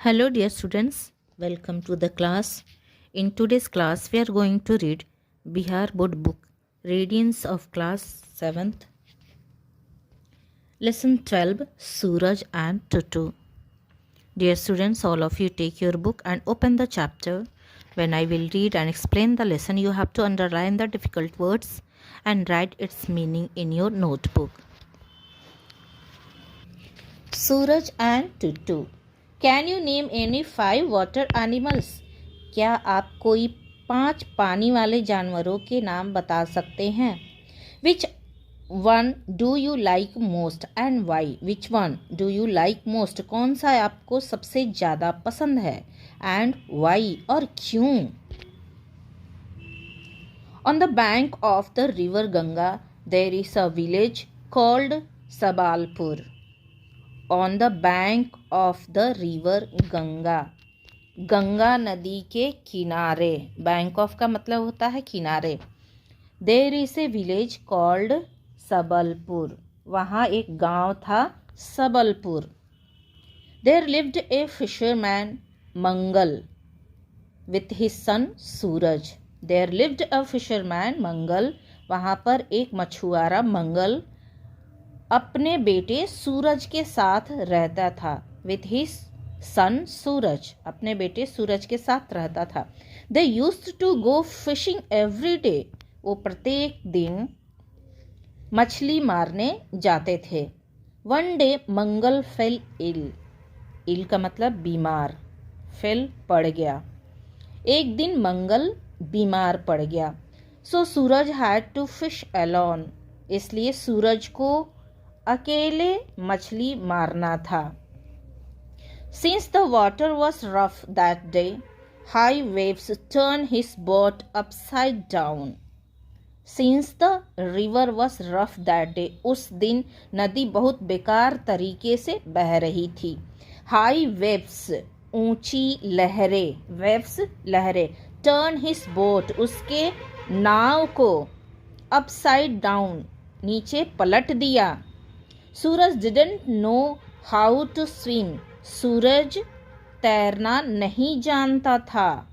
Hello, dear students. Welcome to the class. In today's class, we are going to read Bihar Board Book, Radiance of Class 7th, Lesson 12, Suraj and Tutu. Dear students, all of you take your book and open the chapter. When I will read and explain the lesson, you have to underline the difficult words and write its meaning in your notebook. Suraj and Tutu. Can you name any 5 water animals? क्या आप कोई 5 पानी वाले जानवरों के नाम बता सकते हैं? Which one do you like most and why? Which one do you like most? कौन सा आपको सबसे ज़्यादा पसंद है? And why? और क्यों? On the bank of the river Ganga, there is a village called Sabalpur. On the bank of the river Ganga, Ganga नदी के किनारे, बैंक ऑफ का मतलब होता है किनारे. There is a village called Sabalpur, वहाँ एक गांव था Sabalpur. There lived a fisherman Mangal with his son Suraj. There lived a fisherman Mangal, वहाँ पर एक मछुआरा मंगल अपने बेटे सूरज के साथ रहता था. विथ हिज सन सूरज, अपने बेटे सूरज के साथ रहता था. They used to go fishing every day, वो प्रत्येक दिन मछली मारने जाते थे. One day Mangal fell ill, ill का मतलब बीमार, फेल पड़ गया. एक दिन मंगल बीमार पड़ गया. सो सूरज हैड टू फिश अलोन, इसलिए सूरज को अकेले मछली मारना था. Since the water was rough that day, high waves turned his boat upside down. Since the river was rough that day, उस दिन नदी बहुत बेकार तरीके से बह रही थी. High waves, ऊंची लहरें, waves लहरें. Turn his boat, उसके नाव को upside down, नीचे पलट दिया. Suraj didn't know how to swim, Suraj तैरना नहीं जानता था.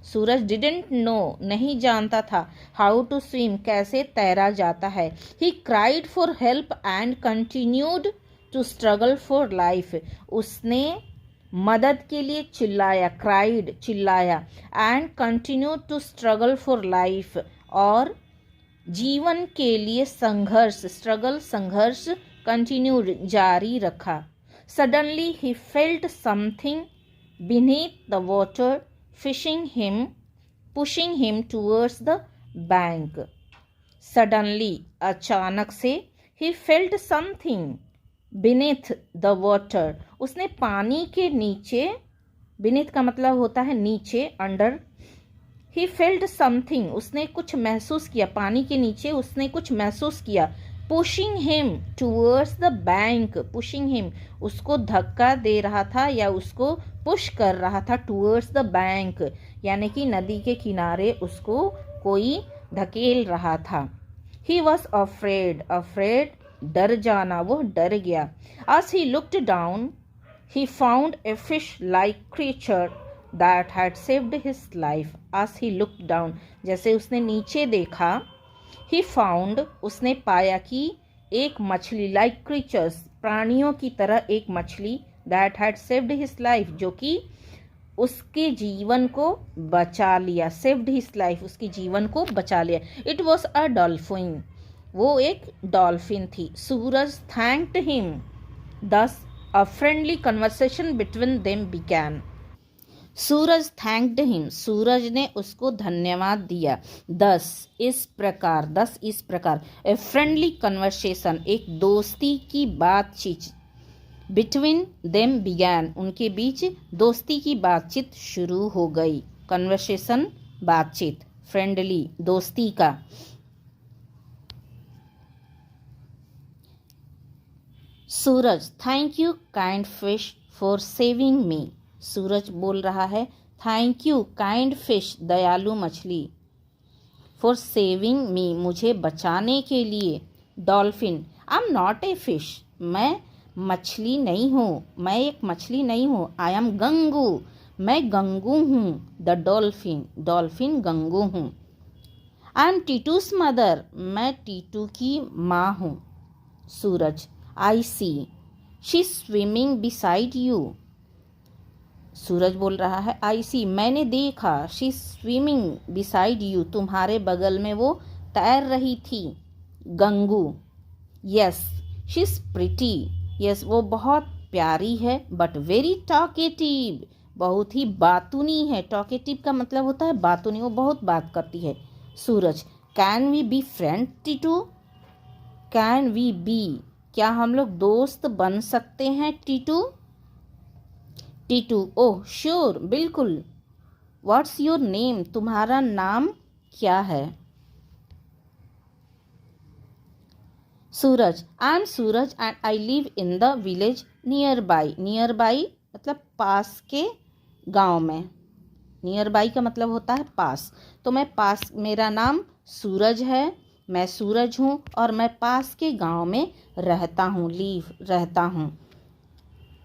सूरज डिडंट नो, नहीं जानता था. हाउ टू स्विम, कैसे तैरा जाता है. He cried for help and continued to struggle for life, उसने मदद के लिए चिल्लाया. क्राइड चिल्लाया. And continued to struggle for life, और जीवन के लिए संघर्ष, स्ट्रगल संघर्ष, कंटिन्यूड जारी रखा. Suddenly he felt something beneath the water fishing him, pushing him towards the bank. Suddenly, अचानक से, he felt something beneath the water, उसने पानी के नीचे, बीनीथ का मतलब होता है नीचे, अंडर. ही फेल्ट समथिंग, उसने कुछ महसूस किया, पानी के नीचे उसने कुछ महसूस किया. Pushing him towards the bank, pushing him, उसको धक्का दे रहा था या उसको पुश कर रहा था. टूवर्ड्स द बैंक, यानी कि नदी के किनारे उसको कोई धकेल रहा था. ही वॉज अफ्रेड, अफ्रेड डर जाना, वो डर गया. as he looked down, he found a fish-like creature that had saved his life. as he looked down, जैसे उसने नीचे देखा. he found, उसने पाया कि एक मछली, like creatures, प्राणियों की तरह एक मछली, that had saved his life, जो कि उसके जीवन को बचा लिया. saved his life, उसकी जीवन को बचा लिया. it was a dolphin, वो एक डॉल्फिन थी. Suraj thanked him, thus a friendly conversation between them began. Suraj thanked him, Suraj ने उसको धन्यवाद दिया. दस, इस प्रकार, दस इस प्रकार. ए फ्रेंडली कन्वर्सेशन, एक दोस्ती की बातचीत. बिटवीन देम बिगैन, उनके बीच दोस्ती की बातचीत शुरू हो गई. कन्वर्सेशन बातचीत, फ्रेंडली दोस्ती का. Suraj, thank you kind fish for saving me. Suraj बोल रहा है, थैंक यू काइंड फिश, दयालु मछली, फॉर सेविंग मी, मुझे बचाने के लिए. Dolphin, I am not a fish, मैं मछली नहीं हूँ, मैं एक मछली नहीं हूँ। आई एम गंगू, मैं गंगू हूँ। द डॉल्फिन, डॉल्फिन गंगू हूँ। आई एम टीटूस मदर, मैं टीटू की माँ हूँ। सूरज, आई सी शी स्विमिंग बिसाइड यू। सूरज बोल रहा है आई सी, मैंने देखा, शी स्विमिंग बिसाइड यू, तुम्हारे बगल में वो तैर रही थी। Gangu, yes she is pretty, yes वो बहुत प्यारी है। बट वेरी टॉकेटिव, बहुत ही बातूनी है। टॉकेटिव का मतलब होता है बातूनी, वो बहुत बात करती है। Suraj, can we be friend Titu. Can we be, क्या हम लोग दोस्त बन सकते हैं टीटू। टीटू, ओह श्योर, बिल्कुल। व्हाट्स योर नेम, तुम्हारा नाम क्या है। Suraj, I am Suraj and I live in the village nearby. Nearby मतलब पास के गांव में। नियर बाई का मतलब होता है पास। तो मैं पास, मेरा नाम सूरज है, मैं सूरज हूँ और मैं पास के गांव में रहता हूँ, लीव रहता हूँ।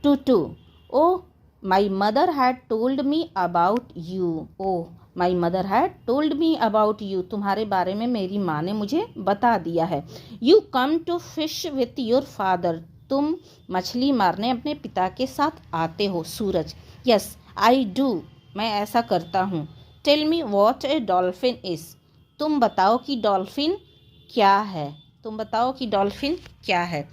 Tutu, oh my mother had told me about you. Oh my mother had told me about you, तुम्हारे बारे में मेरी माँ ने मुझे बता दिया है। You come to fish with your father, तुम मछली मारने अपने पिता के साथ आते हो। सूरज, यस आई डू, मैं ऐसा करता हूँ। Tell me what a dolphin is, तुम बताओ कि डॉल्फिन क्या है। तुम बताओ कि डॉल्फिन क्या है।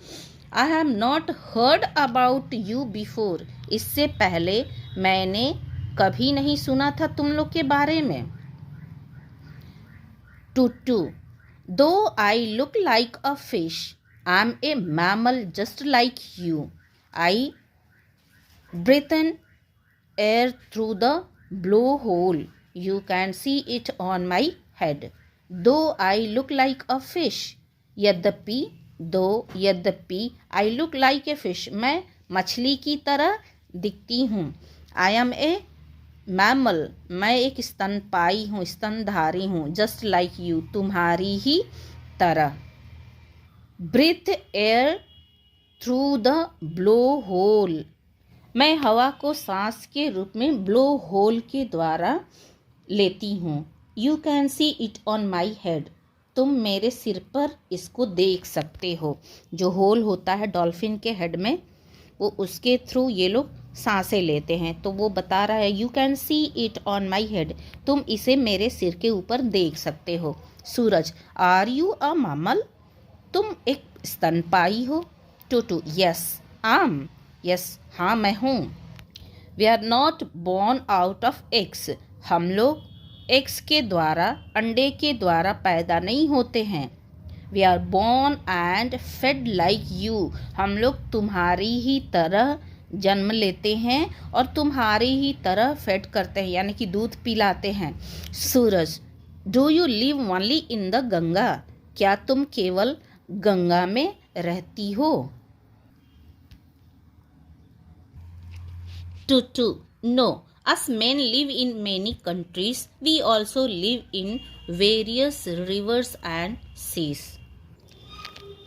I have not heard about you before, इससे पहले मैंने कभी नहीं सुना था तुम लोग के बारे में। टूटू, दो I look like a fish, I am a mammal just like you. I breathe in air through the blowhole. You can see it on my head. Though I look like a fish, यद्यपि I look like a fish, मैं मछली की तरह दिखती हूँ। I am a mammal, मैं एक स्तनपायी हूँ, स्तनधारी हूँ। Just like you, तुम्हारी ही तरह। Breathe air through the blowhole, मैं हवा को सांस के रूप में ब्लो होल के द्वारा लेती हूँ। You can see it on my head, तुम मेरे सिर पर इसको देख सकते हो। जो होल होता है डॉल्फिन के हेड में, वो उसके थ्रू ये लोग सांसें लेते हैं। तो वो बता रहा है you can see it on my head, तुम इसे मेरे सिर के ऊपर देख सकते हो। सूरज, आर यू अ मैमल, तुम एक स्तनपायी हो। टूटू, यस आम, यस हाँ मैं हूँ। We are not born out of eggs, हम लोग एग्स के द्वारा, अंडे के द्वारा पैदा नहीं होते हैं। We are born and fed like you, हम लोग तुम्हारी ही तरह जन्म लेते हैं और तुम्हारी ही तरह फेड करते हैं, यानी कि दूध पिलाते हैं। Suraj, do you live only in the Ganga, क्या तुम केवल गंगा में रहती हो। Tutu, no, us men live in many countries, we also live in various rivers and seas.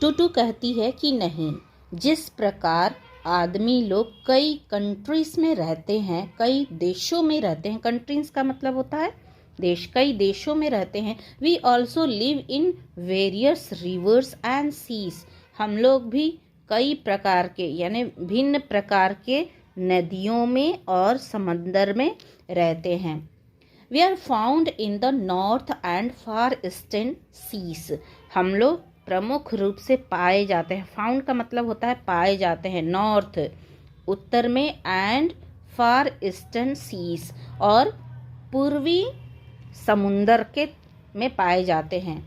टूटू कहती है कि नहीं, जिस प्रकार आदमी लोग कई कंट्रीज में रहते हैं, कई देशों में रहते हैं, कंट्रीज का मतलब होता है देश, कई देशों में रहते हैं। We also live in various rivers and seas, हम लोग भी कई प्रकार के यानी भिन्न प्रकार के नदियों में और समंदर में रहते हैं। We are found in the north and far eastern seas, हम लोग प्रमुख रूप से पाए जाते हैं। फाउंड का मतलब होता है पाए जाते हैं, नॉर्थ उत्तर में, एंड फार ईस्टर्न सीज और पूर्वी समुंदर के में पाए जाते हैं।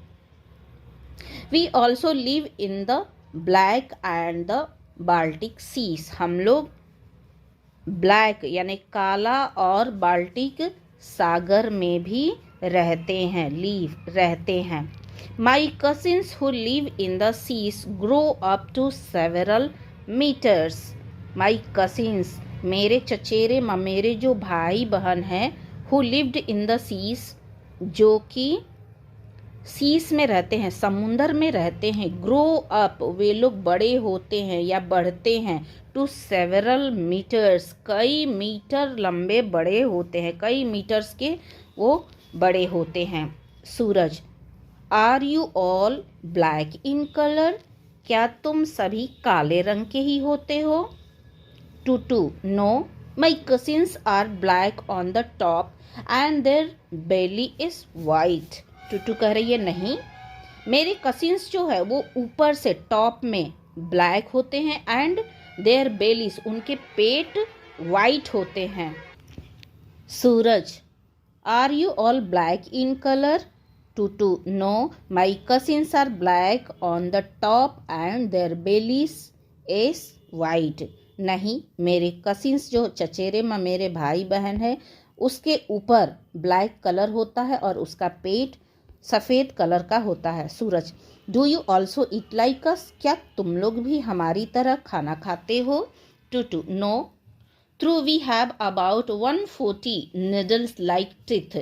We also live in the Black and the Baltic seas, हम लोग ब्लैक यानी काला और बाल्टिक सागर में भी रहते हैं, लीव रहते हैं। My cousins who live in the seas grow up to several meters, my cousins मेरे चचेरे ममेरे जो भाई बहन हैं, who lived in the seas जो कि सीस में रहते हैं, समुंदर में रहते हैं। ग्रो अप, वे लोग बड़े होते हैं या बढ़ते हैं। टू सेवरल मीटर्स, कई मीटर लंबे बड़े होते हैं, कई मीटर्स के वो बड़े होते हैं। Suraj, are you all black in colour, क्या तुम सभी काले रंग के ही होते हो? Tutu, no, my cousins are black on the top and their belly is white. Tutu कह रही है नहीं, मेरे कजिन्स जो है वो ऊपर से टॉप में ब्लैक होते हैं एंड देयर बेलीज, उनके पेट वाइट होते हैं। Suraj, are you all black in colour? Tutu, no, my cousins are black on the top and their bellies is white. नहीं, मेरे कजिन्स जो चचेरे में मेरे भाई बहन है उसके ऊपर ब्लैक कलर होता है और उसका पेट सफ़ेद कलर का होता है। Suraj, do you also eat like us, क्या तुम लोग भी हमारी तरह खाना खाते हो? Tutu, no, though we have about 140 needles like teeth.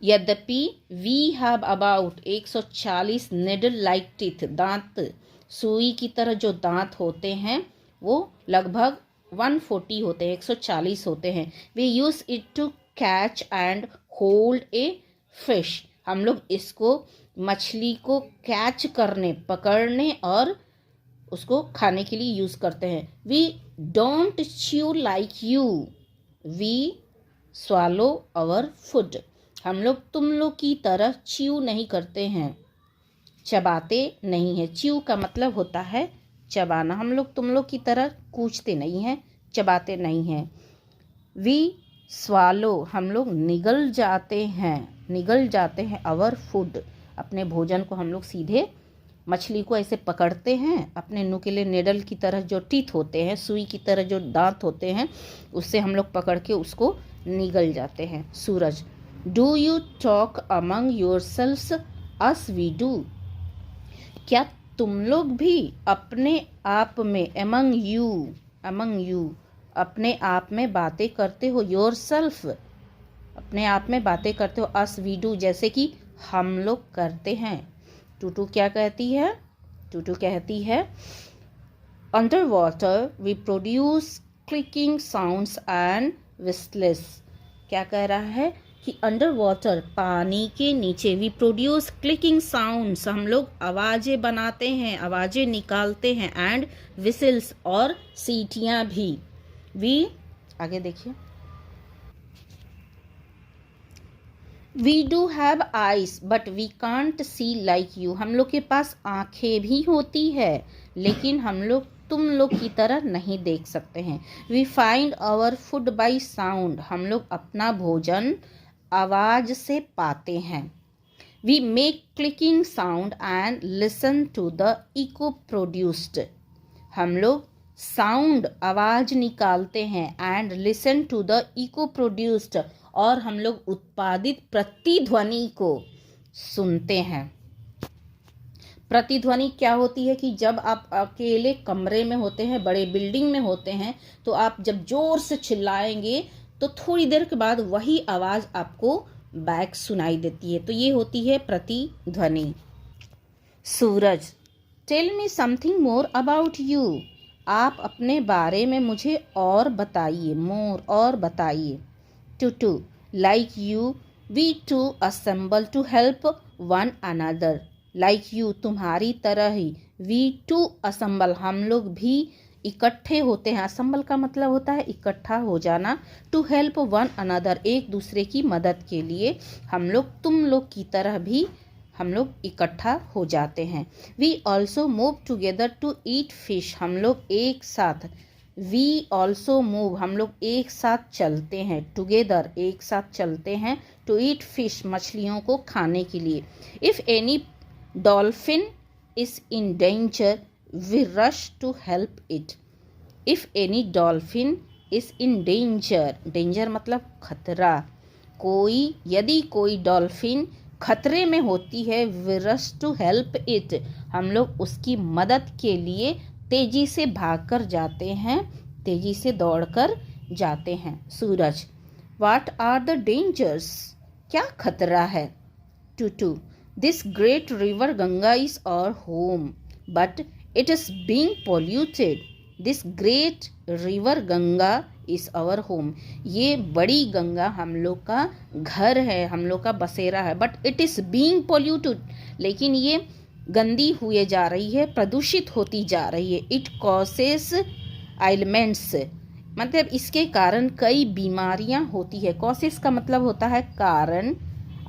यद्यपि we have about 140 needle like teeth, दांत सुई की तरह जो दांत होते हैं वो लगभग 140 होते हैं, 140 होते हैं। We use it to catch and hold a fish, हम लोग इसको मछली को कैच करने, पकड़ने और उसको खाने के लिए यूज़ करते हैं। We don't chew like you, we swallow our food, हम लोग तुम लोग की तरह च्यू नहीं करते हैं, चबाते नहीं हैं। च्यू का मतलब होता है चबाना, हम लोग तुम लोग की तरह कूचते नहीं हैं, चबाते नहीं हैं। वी स्वालो, हम लोग निगल जाते हैं आवर फूड, अपने भोजन को हम लोग सीधे मछली को ऐसे पकड़ते हैं, अपने नुकीले नेडल की तरह जो टीथ होते हैं, सुई की तरह जो दांत होते हैं, उससे हम लोग पकड़ के उसको निगल जाते हैं। Suraj, do you talk among yourselves as we do, क्या तुम लोग भी अपने आप में अमंग यू अपने आप में बातें करते हो? योरसेल्फ, अपने आप में बातें करते हो। अस वी डू, जैसे कि हम लोग करते हैं। टूटू क्या कहती है? टूटू कहती है underwater we produce clicking sounds and whistles. क्या कह रहा है कि अंडर वाटर, पानी के नीचे, वी प्रोड्यूस क्लिकिंग साउंड्स, हम लोग आवाज़ें बनाते हैं, आवाज़ें निकालते हैं, एंड विसल्स, और सीटियाँ भी। वी, आगे देखिए, we do have eyes but we can't see like you, हम लोग के पास आँखें भी होती है लेकिन हम लोग तुम लोग की तरह नहीं देख सकते हैं। We find our food by sound, हम लोग अपना भोजन आवाज़ से पाते हैं। We make clicking sound and listen to the echo produced, हम लोग साउंड, आवाज़ निकालते हैं, and listen to the echo produced, और हम लोग उत्पादित प्रतिध्वनि को सुनते हैं। प्रतिध्वनि क्या होती है कि जब आप अकेले कमरे में होते हैं, बड़े बिल्डिंग में होते हैं, तो आप जब जोर से चिल्लाएंगे तो थोड़ी देर के बाद वही आवाज़ आपको बैक सुनाई देती है, तो ये होती है प्रतिध्वनि। Suraj, tell me something more about you, आप अपने बारे में मुझे और बताइए, मोर, और बताइए। Tutu, like you we too assemble to help one another, like you, तुम्हारी तरह ही, वी टू असेंबल, हम लोग भी इकट्ठे होते हैं। असेंबल का मतलब होता है इकट्ठा हो जाना। टू हेल्प वन अनदर, एक दूसरे की मदद के लिए हम लोग तुम लोग की तरह भी हम लोग इकट्ठा हो जाते हैं। We also move together to eat fish, हम लोग एक साथ, वी ऑल्सो मूव, हम लोग एक साथ चलते हैं, टुगेदर, एक साथ चलते हैं, टू ईट फिश, मछलियों को खाने के लिए। If any dolphin is in danger we rush to help it, if any dolphin is in danger, danger मतलब खतरा, यदि कोई डॉल्फिन खतरे में होती है, we rush to help it, हम लोग उसकी मदद के लिए तेजी से भागकर जाते हैं, तेजी से दौड़कर जाते हैं। Suraj, what are the dangers, क्या खतरा है? Tutu, this great river Ganga is our home but it is being polluted. This great river Ganga is our home. ये बड़ी गंगा हम लोग का घर है, हम लोग का बसेरा है, but it is being polluted, लेकिन ये गंदी हुए जा रही है, प्रदूषित होती जा रही है। इट कॉसेस आइलमेंट्स, मतलब इसके कारण कई बीमारियां होती है। कॉसेस का मतलब होता है कारण,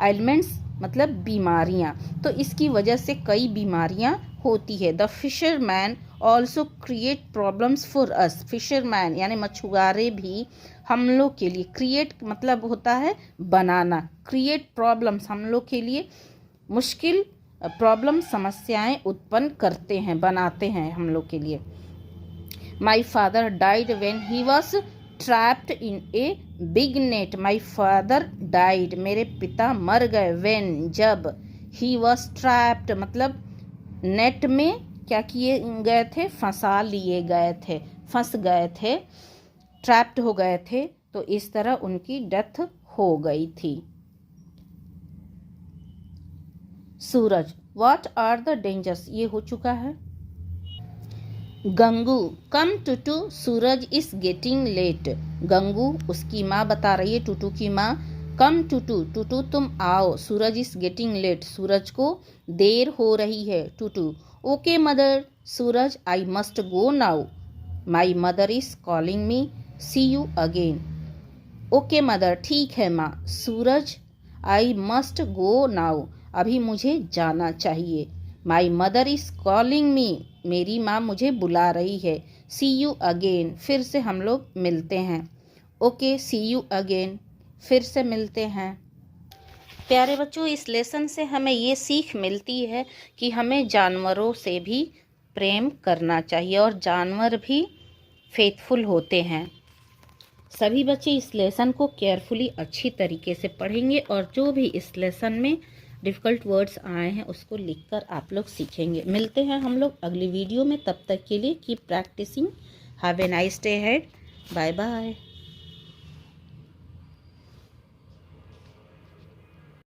आइलमेंट्स मतलब बीमारियां, तो इसकी वजह से कई बीमारियां होती है। The fisherman also create problems for us. Fisherman यानी मछुआरे भी हम लोग के लिए, क्रिएट मतलब होता है बनाना, क्रिएट प्रॉब्लम्स हम लोग के लिए मुश्किल, प्रॉब्लम समस्याएं उत्पन्न करते हैं, बनाते हैं हम लोग के लिए। My father died when he was trapped in a big net. My father died, मेरे पिता मर गए, व्हेन जब, ही वॉज ट्रैप्ड मतलब नेट में क्या किए गए थे, फंसा लिए गए थे, फंस गए थे, ट्रैप्ड हो गए थे, तो इस तरह उनकी डेथ हो गई थी। सूरज, व्हाट आर द डेंजर्स, ये हो चुका है। गंगू, कम टूटू, सूरज इज गेटिंग लेट। गंगू उसकी माँ बता रही है, टूटू की माँ, कम टूटू, टूटू तुम आओ, Suraj is getting late, Suraj को देर हो रही है। Tutu, okay mother, Suraj, I must go now, my mother is calling me, see you again. Okay mother, ठीक है माँ। सूरज, आई मस्ट गो नाउ, अभी मुझे जाना चाहिए। माई मदर इज कॉलिंग मी, मेरी माँ मुझे बुला रही है। सी यू अगेन, फिर से हम लोग मिलते हैं। ओके, सी यू अगेन, फिर से मिलते हैं। प्यारे बच्चों, इस लेसन से हमें ये सीख मिलती है कि हमें जानवरों से भी प्रेम करना चाहिए और जानवर भी फेथफुल होते हैं। सभी बच्चे इस लेसन को केयरफुली अच्छी तरीके से पढ़ेंगे और जो भी इस लेसन में डिफ़िकल्ट वर्ड्स आए हैं उसको लिखकर आप लोग सीखेंगे। मिलते हैं हम लोग अगली वीडियो में, तब तक के लिए keep practising. Have a nice day head. Bye bye.